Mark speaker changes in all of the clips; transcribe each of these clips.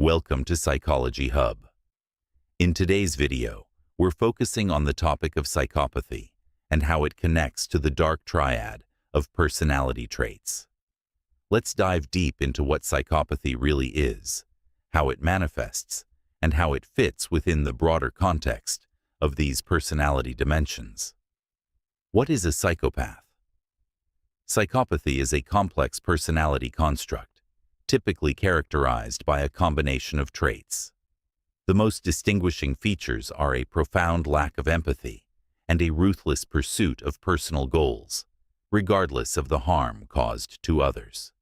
Speaker 1: Welcome to Psychology Hub. In today's video, we're focusing on the topic of psychopathy and how it connects to the Dark Triad of personality traits. Let's dive deep into what psychopathy really is, how it manifests, and how it fits within the broader context of these personality dimensions. What is a psychopath? Psychopathy is a complex personality construct, typically characterized by a combination of traits. The most distinguishing features are a profound lack of empathy and a ruthless pursuit of personal goals, regardless of the harm caused to others.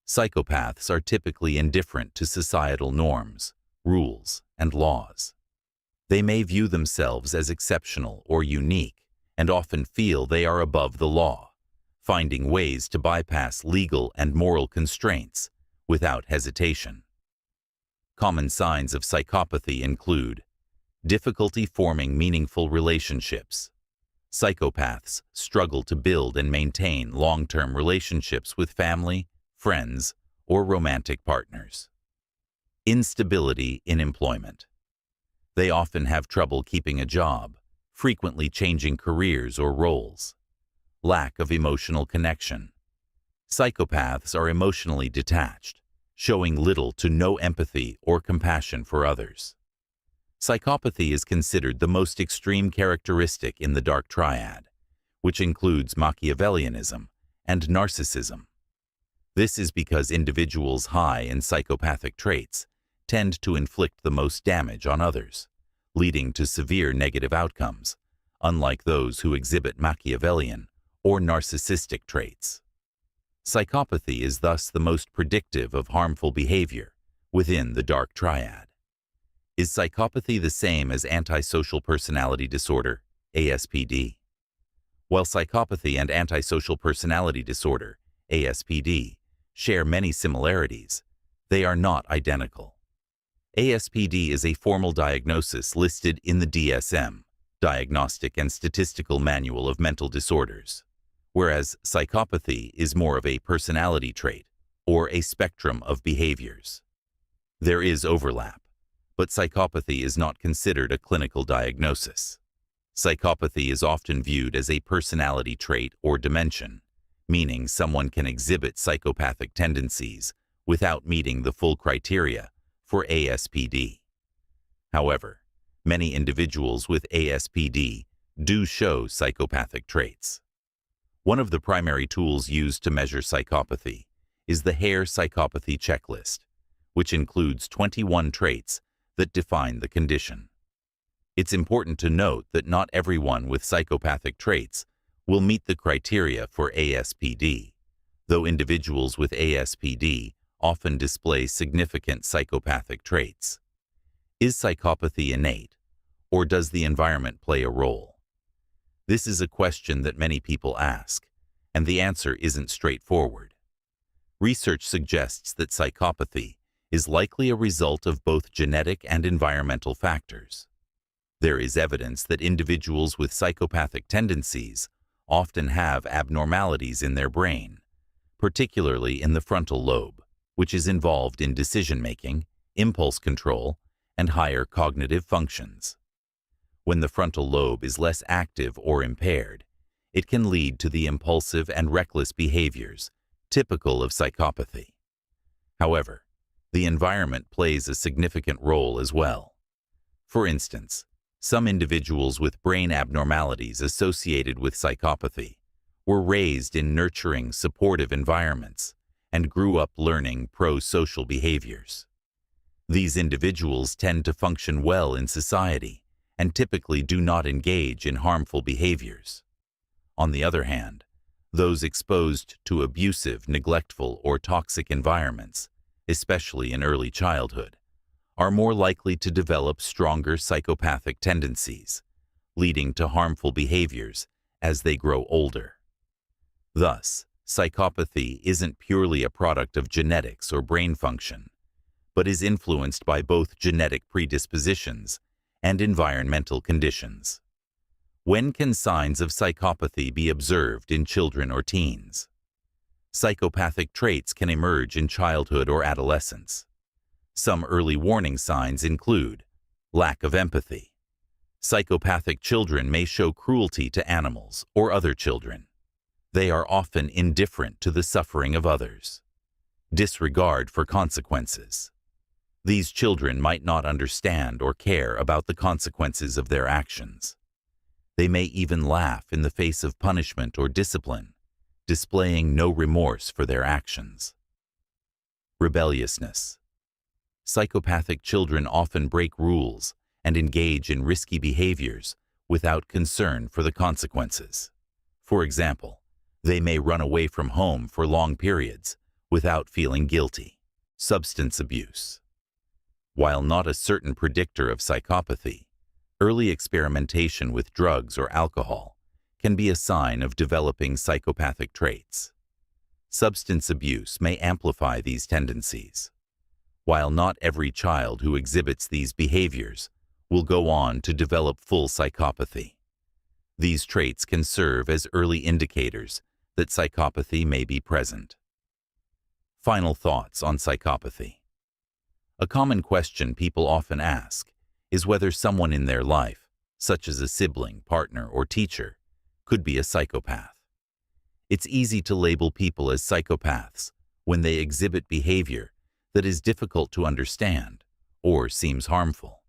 Speaker 1: Psychopaths are typically indifferent to societal norms, rules, and laws. They may view themselves as exceptional or unique and often feel they are above the law, finding ways to bypass legal and moral constraints without hesitation. Common signs of psychopathy include difficulty forming meaningful relationships. Psychopaths struggle to build and maintain long-term relationships with family, friends, or romantic partners. Instability in employment. They often have trouble keeping a job, frequently changing careers or roles. Lack of emotional connection. Psychopaths are emotionally detached, showing little to no empathy or compassion for others. Psychopathy is considered the most extreme characteristic in the Dark Triad, which includes Machiavellianism and Narcissism. This is because individuals high in psychopathic traits tend to inflict the most damage on others, leading to severe negative outcomes, unlike those who exhibit Machiavellian or narcissistic traits. Psychopathy is thus the most predictive of harmful behavior within the Dark Triad. Is psychopathy the same as antisocial personality disorder, ASPD? While psychopathy and antisocial personality disorder, ASPD, share many similarities, they are not identical. ASPD is a formal diagnosis listed in the DSM, Diagnostic and Statistical Manual of Mental Disorders, whereas psychopathy is more of a personality trait or a spectrum of behaviors. There is overlap, but psychopathy is not considered a clinical diagnosis. Psychopathy is often viewed as a personality trait or dimension, meaning someone can exhibit psychopathic tendencies without meeting the full criteria for ASPD. However, many individuals with ASPD do show psychopathic traits. One of the primary tools used to measure psychopathy is the Hare Psychopathy Checklist, which includes 21 traits that define the condition. It's important to note that not everyone with psychopathic traits will meet the criteria for ASPD, though individuals with ASPD often display significant psychopathic traits. Is psychopathy innate, or does the environment play a role? This is a question that many people ask, and the answer isn't straightforward. Research suggests that psychopathy is likely a result of both genetic and environmental factors. There is evidence that individuals with psychopathic tendencies often have abnormalities in their brain, particularly in the frontal lobe, which is involved in decision-making, impulse control, and higher cognitive functions. When the frontal lobe is less active or impaired, it can lead to the impulsive and reckless behaviors typical of psychopathy. However, the environment plays a significant role as well. For instance, some individuals with brain abnormalities associated with psychopathy were raised in nurturing, supportive environments and grew up learning pro-social behaviors. These individuals tend to function well in society and typically do not engage in harmful behaviors. On the other hand, those exposed to abusive, neglectful, or toxic environments, especially in early childhood, are more likely to develop stronger psychopathic tendencies, leading to harmful behaviors as they grow older. Thus, psychopathy isn't purely a product of genetics or brain function, but is influenced by both genetic predispositions and environmental conditions. When can signs of psychopathy be observed in children or teens? Psychopathic traits can emerge in childhood or adolescence. Some early warning signs include lack of empathy. Psychopathic children may show cruelty to animals or other children. They are often indifferent to the suffering of others. Disregard for consequences. These children might not understand or care about the consequences of their actions. They may even laugh in the face of punishment or discipline, displaying no remorse for their actions. Rebelliousness. Psychopathic children often break rules and engage in risky behaviors without concern for the consequences. For example, they may run away from home for long periods without feeling guilty. Substance abuse. While not a certain predictor of psychopathy, early experimentation with drugs or alcohol can be a sign of developing psychopathic traits. Substance abuse may amplify these tendencies. While not every child who exhibits these behaviors will go on to develop full psychopathy, these traits can serve as early indicators that psychopathy may be present. Final thoughts on psychopathy. A common question people often ask is whether someone in their life, such as a sibling, partner, or teacher, could be a psychopath. It's easy to label people as psychopaths when they exhibit behavior that is difficult to understand or seems harmful.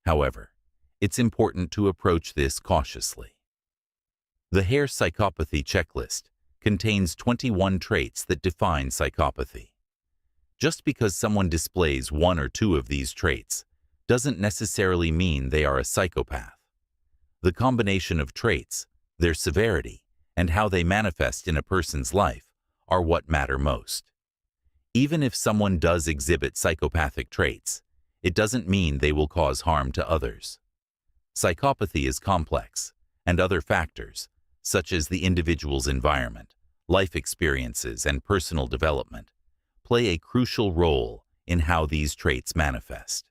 Speaker 1: However, it's important to approach this cautiously. The Hare Psychopathy Checklist contains 21 traits that define psychopathy. Just because someone displays one or two of these traits doesn't necessarily mean they are a psychopath. The combination of traits, their severity, and how they manifest in a person's life are what matter most. Even if someone does exhibit psychopathic traits, it doesn't mean they will cause harm to others. Psychopathy is complex, and other factors, such as the individual's environment, life experiences, and personal development, play a crucial role in how these traits manifest.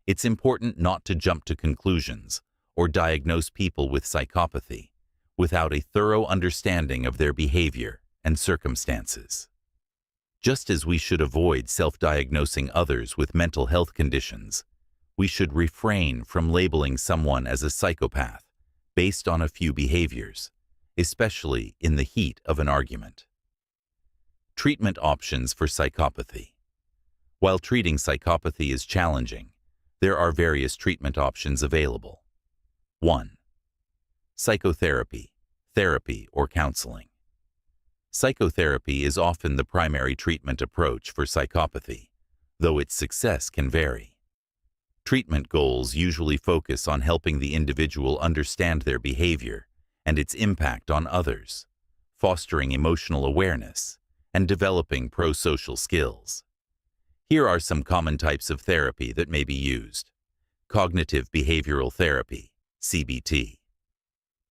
Speaker 1: It's important not to jump to conclusions or diagnose people with psychopathy without a thorough understanding of their behavior and circumstances. Just as we should avoid self-diagnosing others with mental health conditions, we should refrain from labeling someone as a psychopath based on a few behaviors, especially in the heat of an argument. Treatment options for psychopathy. While treating psychopathy is challenging, there are various treatment options available. 1. Psychotherapy, therapy, or counseling. Psychotherapy is often the primary treatment approach for psychopathy, though its success can vary. Treatment goals usually focus on helping the individual understand their behavior and its impact on others, fostering emotional awareness, and developing pro-social skills. Here are some common types of therapy that may be used. Cognitive behavioral therapy, CBT.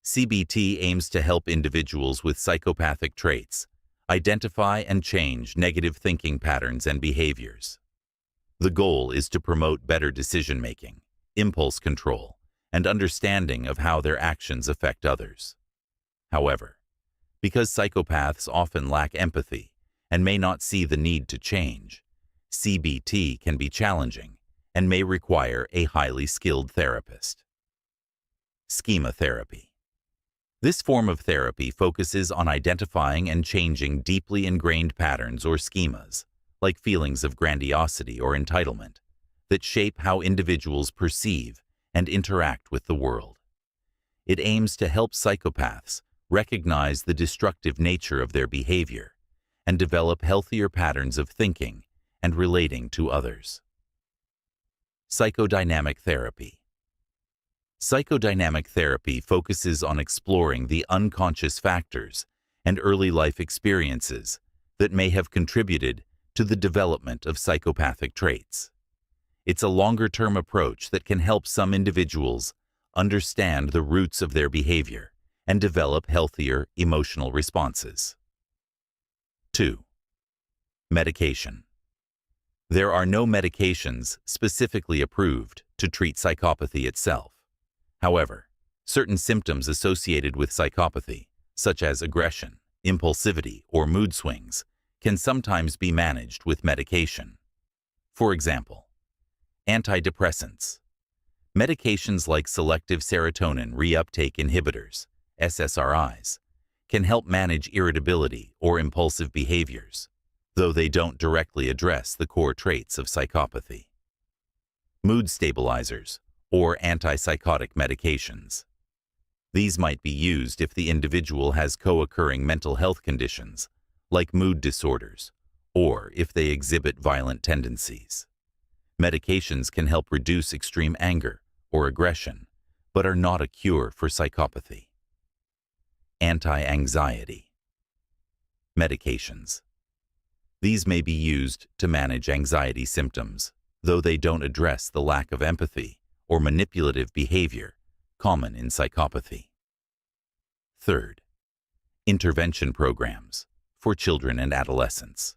Speaker 1: CBT aims to help individuals with psychopathic traits identify and change negative thinking patterns and behaviors. The goal is to promote better decision-making, impulse control, and understanding of how their actions affect others. However, because psychopaths often lack empathy and may not see the need to change, CBT can be challenging and may require a highly skilled therapist. Schema therapy. This form of therapy focuses on identifying and changing deeply ingrained patterns or schemas, like feelings of grandiosity or entitlement, that shape how individuals perceive and interact with the world. It aims to help psychopaths recognize the destructive nature of their behavior and develop healthier patterns of thinking and relating to others. Psychodynamic therapy. Psychodynamic therapy focuses on exploring the unconscious factors and early life experiences that may have contributed to the development of psychopathic traits. It's a longer-term approach that can help some individuals understand the roots of their behavior and develop healthier emotional responses. 2. Medication. There are no medications specifically approved to treat psychopathy itself. However, certain symptoms associated with psychopathy, such as aggression, impulsivity, or mood swings, can sometimes be managed with medication. For example, antidepressants. Medications like selective serotonin reuptake inhibitors, SSRIs, can help manage irritability or impulsive behaviors, though they don't directly address the core traits of psychopathy. Mood stabilizers, or antipsychotic medications. These might be used if the individual has co-occurring mental health conditions, like mood disorders, or if they exhibit violent tendencies. Medications can help reduce extreme anger or aggression, but are not a cure for psychopathy. Anti-anxiety medications. These may be used to manage anxiety symptoms, though they don't address the lack of empathy or manipulative behavior common in psychopathy. Third, intervention programs for children and adolescents.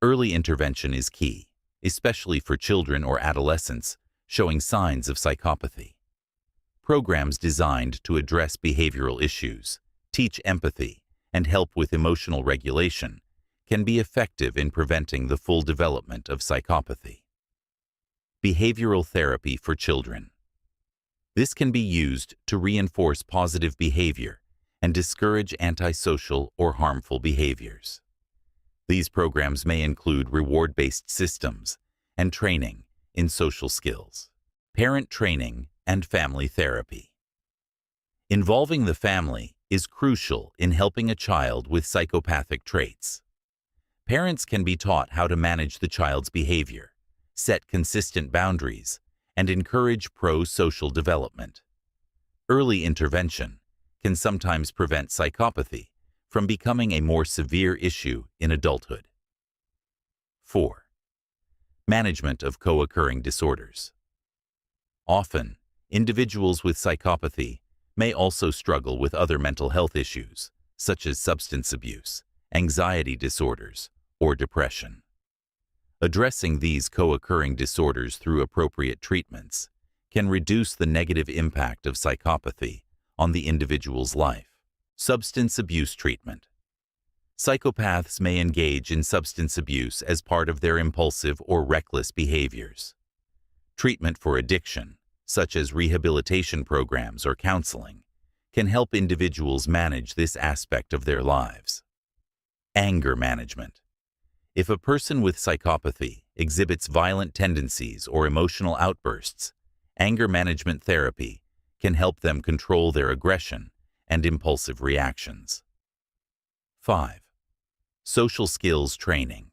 Speaker 1: Early intervention is key, especially for children or adolescents showing signs of psychopathy. Programs designed to address behavioral issues, teach empathy, and help with emotional regulation can be effective in preventing the full development of psychopathy. Behavioral therapy for children. This can be used to reinforce positive behavior and discourage antisocial or harmful behaviors. These programs may include reward-based systems and training in social skills, parent training, and family therapy. Involving the family is crucial in helping a child with psychopathic traits. Parents can be taught how to manage the child's behavior, set consistent boundaries, and encourage pro-social development. Early intervention can sometimes prevent psychopathy from becoming a more severe issue in adulthood. 4. Management of co-occurring disorders. Often, individuals with psychopathy may also struggle with other mental health issues, such as substance abuse, anxiety disorders, or depression. Addressing these co-occurring disorders through appropriate treatments can reduce the negative impact of psychopathy on the individual's life. Substance abuse treatment. Psychopaths may engage in substance abuse as part of their impulsive or reckless behaviors. Treatment for addiction, such as rehabilitation programs or counseling, can help individuals manage this aspect of their lives. Anger management. If a person with psychopathy exhibits violent tendencies or emotional outbursts, anger management therapy can help them control their aggression and impulsive reactions. 5. Social skills training.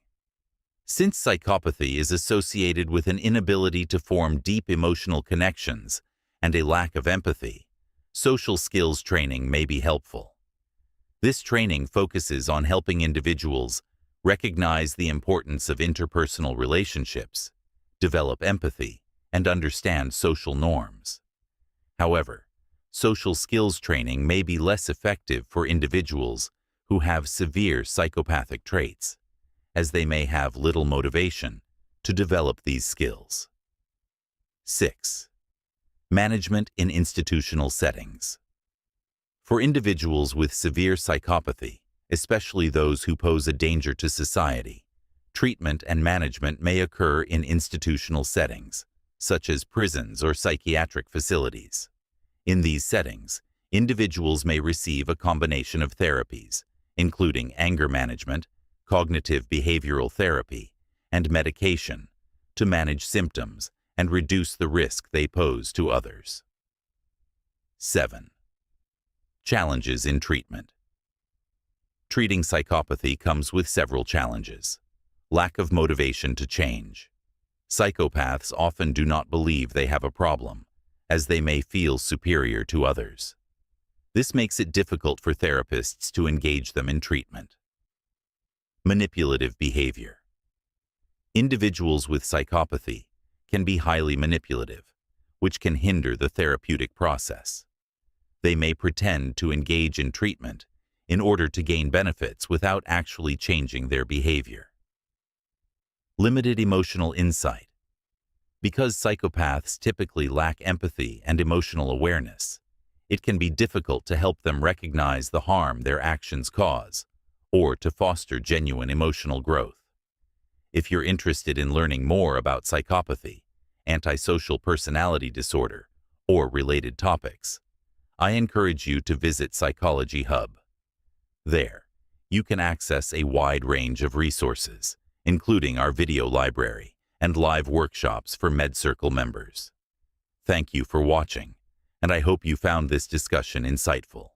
Speaker 1: Since psychopathy is associated with an inability to form deep emotional connections and a lack of empathy, social skills training may be helpful. This training focuses on helping individuals recognize the importance of interpersonal relationships, develop empathy, and understand social norms. However, social skills training may be less effective for individuals who have severe psychopathic traits, as they may have little motivation to develop these skills. 6. Management in institutional settings. For individuals with severe psychopathy, especially those who pose a danger to society, treatment and management may occur in institutional settings, such as prisons or psychiatric facilities. In these settings, individuals may receive a combination of therapies, including anger management, cognitive behavioral therapy, and medication, to manage symptoms and reduce the risk they pose to others. 7. Challenges in treatment. Treating psychopathy comes with several challenges. Lack of motivation to change. Psychopaths often do not believe they have a problem, as they may feel superior to others. This makes it difficult for therapists to engage them in treatment. Manipulative behavior. Individuals with psychopathy can be highly manipulative, which can hinder the therapeutic process. They may pretend to engage in treatment in order to gain benefits without actually changing their behavior. Limited emotional insight. Because psychopaths typically lack empathy and emotional awareness, it can be difficult to help them recognize the harm their actions cause or to foster genuine emotional growth. If you're interested in learning more about psychopathy, antisocial personality disorder, or related topics, I encourage you to visit Psychology Hub. There, you can access a wide range of resources, including our video library and live workshops for MedCircle members. Thank you for watching, and I hope you found this discussion insightful.